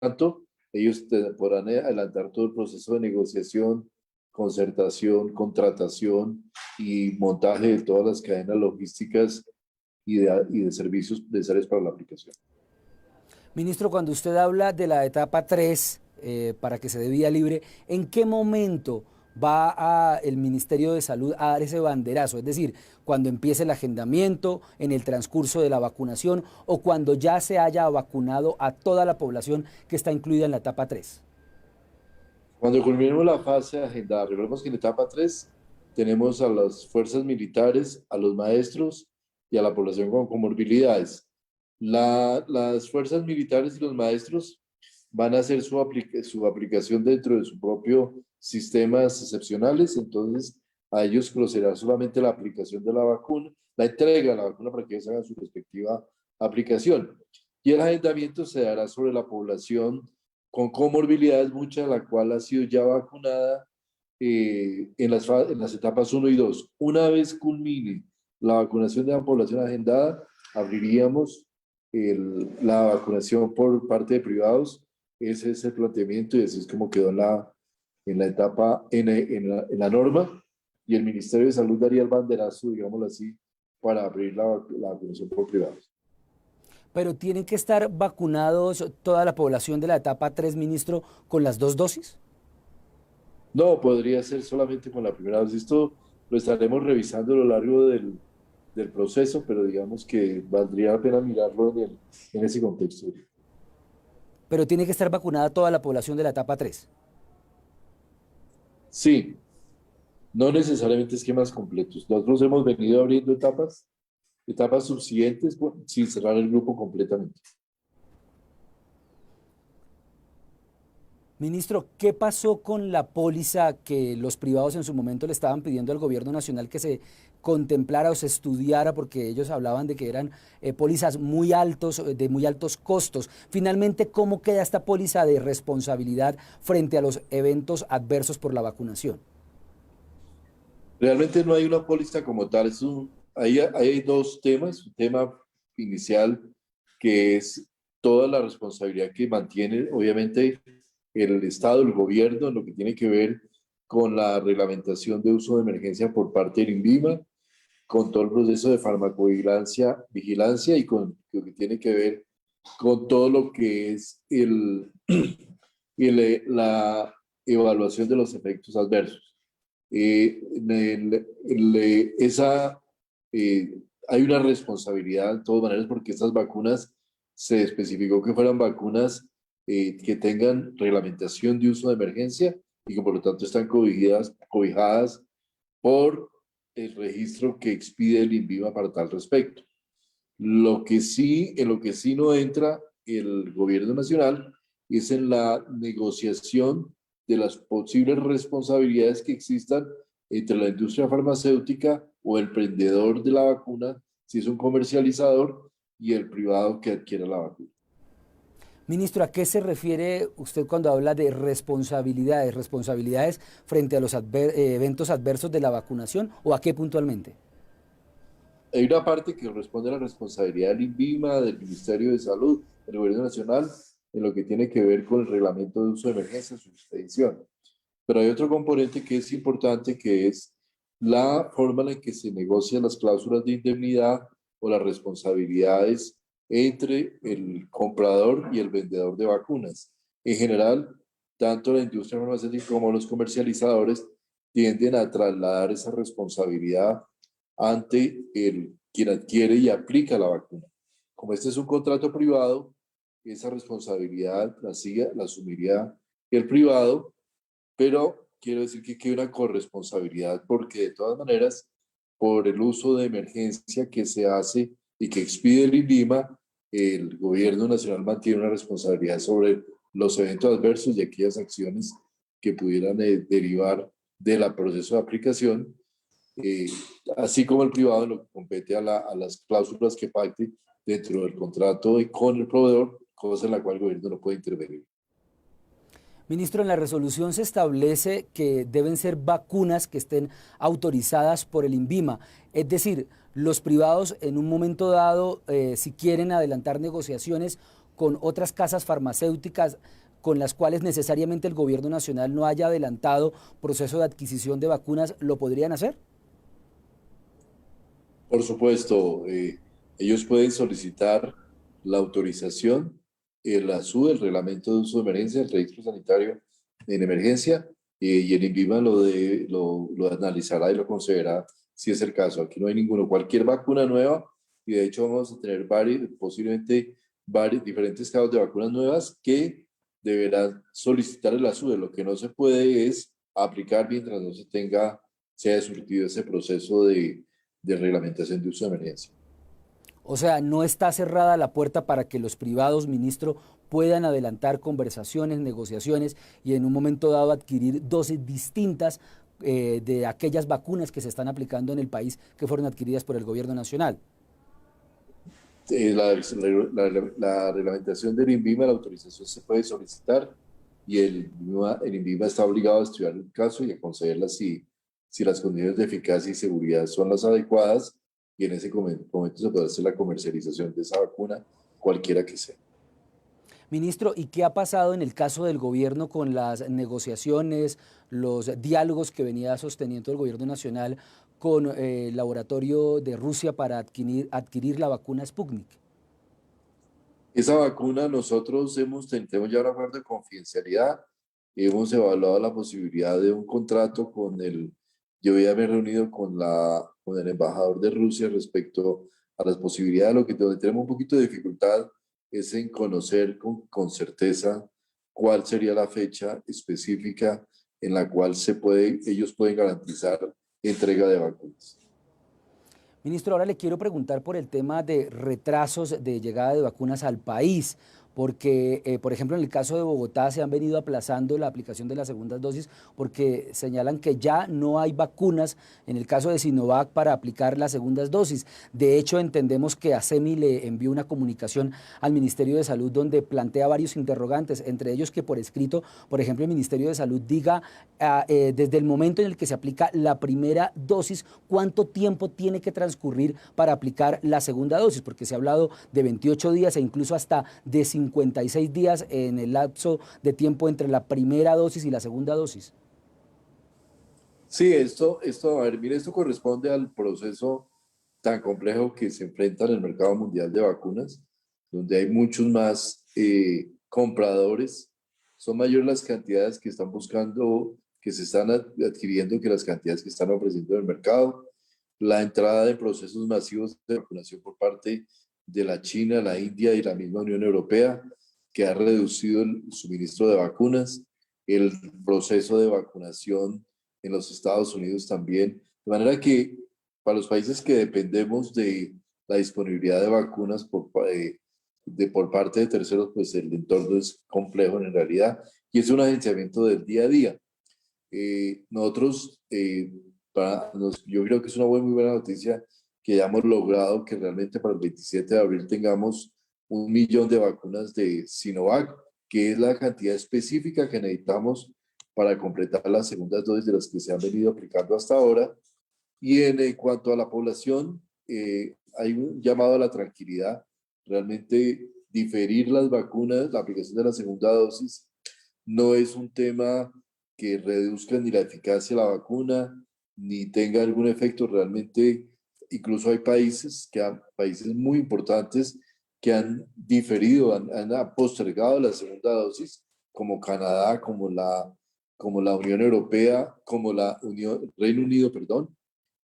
tanto, ellos podrán adelantar todo el proceso de negociación, concertación, contratación y montaje de todas las cadenas logísticas y de servicios necesarios para la aplicación. Ministro, cuando usted habla de la etapa 3 para que se dé vía libre, ¿en qué momento va el Ministerio de Salud a dar ese banderazo? Es decir, cuando empiece el agendamiento, en el transcurso de la vacunación o cuando ya se haya vacunado a toda la población que está incluida en la etapa 3. Cuando culminemos la fase agendada, recordemos que en la etapa 3 tenemos a las fuerzas militares, a los maestros y a la población con comorbilidades. Las fuerzas militares y los maestros van a hacer su aplicación dentro de su propio sistemas excepcionales, entonces a ellos procederá solamente la aplicación de la vacuna, la entrega de la vacuna para que ellos hagan su respectiva aplicación. Y el agendamiento se dará sobre la población con comorbilidades, mucha de la cual ha sido ya vacunada en las etapas 1 y 2. Una vez culmine la vacunación de la población agendada, abriríamos la vacunación por parte de privados. Ese es el planteamiento y así es como quedó en la etapa, en la norma, y el Ministerio de Salud daría el banderazo, digámoslo así, para abrir la vacunación por privados. Pero tienen que estar vacunados toda la población de la etapa 3, ministro, con las 2 dosis. No, podría ser solamente con la primera dosis. Esto lo estaremos revisando a lo largo del proceso, pero digamos que valdría la pena mirarlo en ese contexto. Pero tiene que estar vacunada toda la población de la etapa 3. Sí, no necesariamente esquemas completos. Nosotros hemos venido abriendo etapas subsiguientes sin cerrar el grupo completamente. Ministro, ¿qué pasó con la póliza que los privados en su momento le estaban pidiendo al gobierno nacional que se contemplara o se estudiara, porque ellos hablaban de que eran pólizas muy altos, de muy altos costos? Finalmente, ¿cómo queda esta póliza de responsabilidad frente a los eventos adversos por la vacunación? Realmente no hay una póliza como tal. Hay dos temas. Un tema inicial que es toda la responsabilidad que mantiene, obviamente, el Estado, el gobierno, en lo que tiene que ver con la reglamentación de uso de emergencia por parte del INVIMA, con todo el proceso de vigilancia y con lo que tiene que ver con todo lo que es la evaluación de los efectos adversos. Esa, hay una responsabilidad de todas maneras porque estas vacunas se especificó que fueran vacunas que tengan reglamentación de uso de emergencia y que por lo tanto están cobijadas por el registro que expide el INVIMA para tal respecto. En lo que sí no entra el gobierno nacional es en la negociación de las posibles responsabilidades que existan entre la industria farmacéutica o el vendedor de la vacuna, si es un comercializador, y el privado que adquiera la vacuna. Ministro, ¿a qué se refiere usted cuando habla de responsabilidades? ¿Responsabilidades frente a los eventos adversos de la vacunación o a qué puntualmente? Hay una parte que responde a la responsabilidad del INVIMA, del Ministerio de Salud, del Gobierno Nacional, en lo que tiene que ver con el reglamento de uso de emergencia, su expedición. Pero hay otro componente que es importante, que es la forma en que se negocian las cláusulas de indemnidad o las responsabilidades entre el comprador y el vendedor de vacunas. En general, tanto la industria farmacéutica como los comercializadores tienden a trasladar esa responsabilidad ante quien adquiere y aplica la vacuna. Como este es un contrato privado, esa responsabilidad la asumiría el privado, pero quiero decir que queda una corresponsabilidad porque de todas maneras, por el uso de emergencia que se hace y que expide el INVIMA, el gobierno nacional mantiene una responsabilidad sobre los eventos adversos y aquellas acciones que pudieran derivar del proceso de aplicación, eh, así como el privado en lo que compete a las cláusulas que pacte dentro del contrato y con el proveedor, cosa en la cual el gobierno no puede intervenir. Ministro, en la resolución se establece que deben ser vacunas que estén autorizadas por el INVIMA. Es decir, los privados en un momento dado, si quieren adelantar negociaciones con otras casas farmacéuticas con las cuales necesariamente el gobierno nacional no haya adelantado proceso de adquisición de vacunas, lo podrían hacer? Por supuesto, ellos pueden solicitar la autorización, el ASU, el Reglamento de Uso de Emergencia, el Registro Sanitario en Emergencia, y el INVIMA lo analizará y lo concederá si es el caso. Aquí no hay ninguno. Cualquier vacuna nueva, y de hecho vamos a tener posiblemente varios diferentes casos de vacunas nuevas que deberán solicitar el ASU. Lo que no se puede es aplicar mientras no se haya surtido ese proceso de reglamentación de uso de emergencia. O sea, no está cerrada la puerta para que los privados, ministro, puedan adelantar conversaciones, negociaciones y en un momento dado adquirir dosis distintas de aquellas vacunas que se están aplicando en el país que fueron adquiridas por el gobierno nacional. La reglamentación del INVIMA, la autorización se puede solicitar y el INVIMA está obligado a estudiar el caso y a concederla si las condiciones de eficacia y seguridad son las adecuadas, y en ese momento se puede hacer la comercialización de esa vacuna, cualquiera que sea. Ministro, ¿y qué ha pasado en el caso del gobierno con las negociaciones, los diálogos que venía sosteniendo el gobierno nacional con el laboratorio de Rusia para adquirir la vacuna Sputnik? Esa vacuna nosotros tenemos ya un acuerdo de confidencialidad, hemos evaluado la posibilidad de un contrato yo ya me he reunido con el embajador de Rusia respecto a las posibilidades. Donde tenemos un poquito de dificultad es en conocer con certeza cuál sería la fecha específica en la cual ellos pueden garantizar entrega de vacunas. Ministro, ahora le quiero preguntar por el tema de retrasos de llegada de vacunas al país, porque, por ejemplo, en el caso de Bogotá se han venido aplazando la aplicación de las segundas dosis porque señalan que ya no hay vacunas en el caso de Sinovac para aplicar las segundas dosis. De hecho, entendemos que ASEMI le envió una comunicación al Ministerio de Salud donde plantea varios interrogantes, entre ellos que por escrito, por ejemplo, el Ministerio de Salud diga desde el momento en el que se aplica la primera dosis, cuánto tiempo tiene que transcurrir para aplicar la segunda dosis, porque se ha hablado de 28 días e incluso hasta de 56 días en el lapso de tiempo entre la primera dosis y la segunda dosis. Sí, a ver, mire, esto corresponde al proceso tan complejo que se enfrenta en el mercado mundial de vacunas, donde hay muchos más compradores. Son mayores las cantidades que están buscando, que se están adquiriendo, que las cantidades que están ofreciendo en el mercado. La entrada de procesos masivos de vacunación por parte de la China, la India y la misma Unión Europea, que ha reducido el suministro de vacunas, el proceso de vacunación en los Estados Unidos también. De manera que para los países que dependemos de la disponibilidad de vacunas por parte de terceros, pues el entorno es complejo en realidad y es un agenciamiento del día a día. Nosotros, yo creo que es una muy buena noticia que hayamos logrado que realmente para el 27 de abril tengamos 1 millón de vacunas de Sinovac, que es la cantidad específica que necesitamos para completar las segundas dosis de las que se han venido aplicando hasta ahora. Y en cuanto a la población, hay un llamado a la tranquilidad. Realmente diferir las vacunas, la aplicación de la segunda dosis, no es un tema que reduzca ni la eficacia de la vacuna, ni tenga algún efecto. Realmente, incluso hay países muy importantes que han diferido, han postergado la segunda dosis, como Canadá, como la Unión Europea, como Reino Unido, perdón,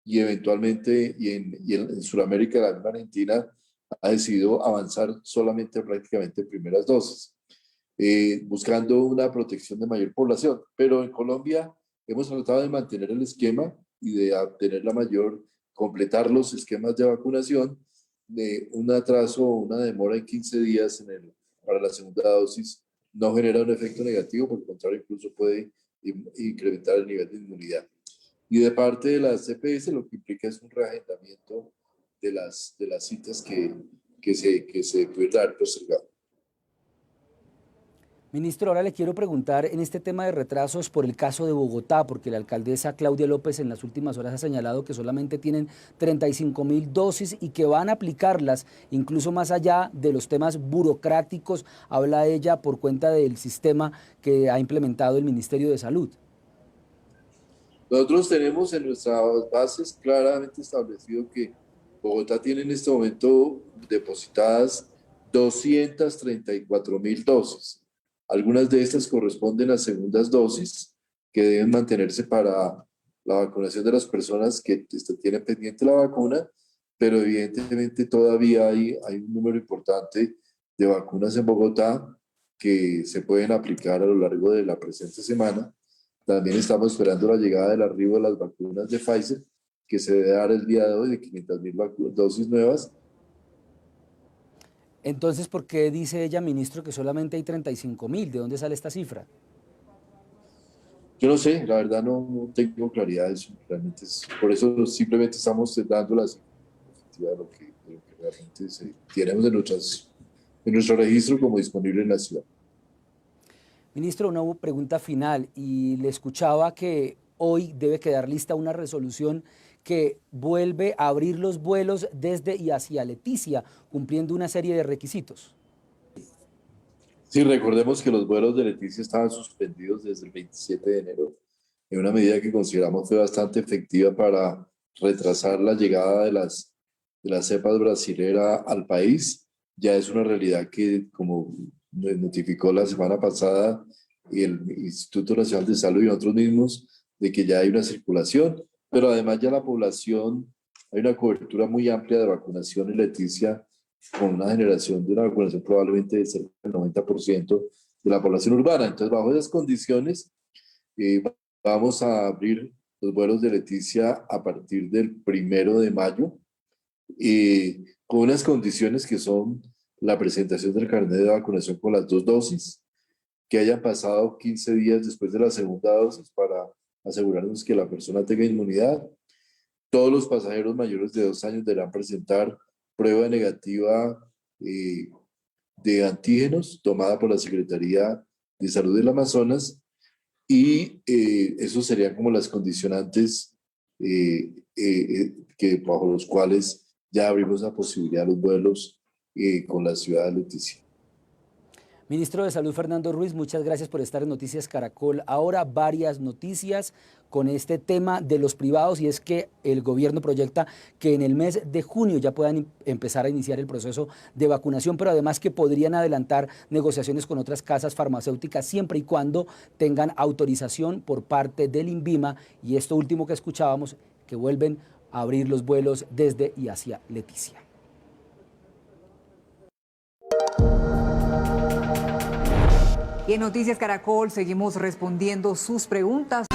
y eventualmente, en Sudamérica, la misma Argentina ha decidido avanzar solamente prácticamente en primeras dosis, buscando una protección de mayor población. Pero en Colombia hemos tratado de mantener el esquema y de obtener completar los esquemas de vacunación. De un atraso o una demora en 15 días para la segunda dosis no genera un efecto negativo, por el contrario, incluso puede incrementar el nivel de inmunidad. Y de parte de la CPS lo que implica es un reagendamiento de las citas que se pueden dar postergado. Ministro, ahora le quiero preguntar en este tema de retrasos por el caso de Bogotá, porque la alcaldesa Claudia López en las últimas horas ha señalado que solamente tienen 35.000 dosis y que van a aplicarlas incluso más allá de los temas burocráticos, habla ella por cuenta del sistema que ha implementado el Ministerio de Salud. Nosotros tenemos en nuestras bases claramente establecido que Bogotá tiene en este momento depositadas 234.000 dosis. Algunas de estas corresponden a segundas dosis que deben mantenerse para la vacunación de las personas que tienen pendiente la vacuna, pero evidentemente todavía hay un número importante de vacunas en Bogotá que se pueden aplicar a lo largo de la presente semana. También estamos esperando la llegada del arribo de las vacunas de Pfizer, que se debe dar el día de hoy de 500.000 dosis nuevas. Entonces, ¿por qué dice ella, ministro, que solamente hay 35.000? ¿De dónde sale esta cifra? Yo no sé, la verdad no tengo claridad de eso. Realmente por eso simplemente estamos dando la cifra de lo que realmente tenemos en nuestro registro como disponible en la ciudad. Ministro, una pregunta final y le escuchaba que hoy debe quedar lista una resolución que vuelve a abrir los vuelos desde y hacia Leticia, cumpliendo una serie de requisitos. Sí, recordemos que los vuelos de Leticia estaban suspendidos desde el 27 de enero, en una medida que consideramos fue bastante efectiva para retrasar la llegada de las cepas brasilera al país. Ya es una realidad que, como nos notificó la semana pasada el Instituto Nacional de Salud y nosotros mismos, de que ya hay una circulación, pero además ya la población, hay una cobertura muy amplia de vacunación en Leticia, con una generación de una vacunación probablemente de cerca del 90% de la población urbana. Entonces, bajo esas condiciones, vamos a abrir los vuelos de Leticia a partir del 1 de mayo, con unas condiciones que son la presentación del carnet de vacunación con las 2 dosis, que hayan pasado 15 días después de la segunda dosis para asegurarnos que la persona tenga inmunidad. Todos los pasajeros mayores de 2 años deberán presentar prueba negativa de antígenos tomada por la Secretaría de Salud del Amazonas, y esos serían como las condicionantes que bajo los cuales ya abrimos la posibilidad de los vuelos con la ciudad de Leticia. Ministro de Salud Fernando Ruiz, muchas gracias por estar en Noticias Caracol. Ahora varias noticias con este tema de los privados, y es que el gobierno proyecta que en el mes de junio ya puedan empezar a iniciar el proceso de vacunación, pero además que podrían adelantar negociaciones con otras casas farmacéuticas siempre y cuando tengan autorización por parte del INVIMA, y esto último que escuchábamos, que vuelven a abrir los vuelos desde y hacia Leticia. Y en Noticias Caracol seguimos respondiendo sus preguntas.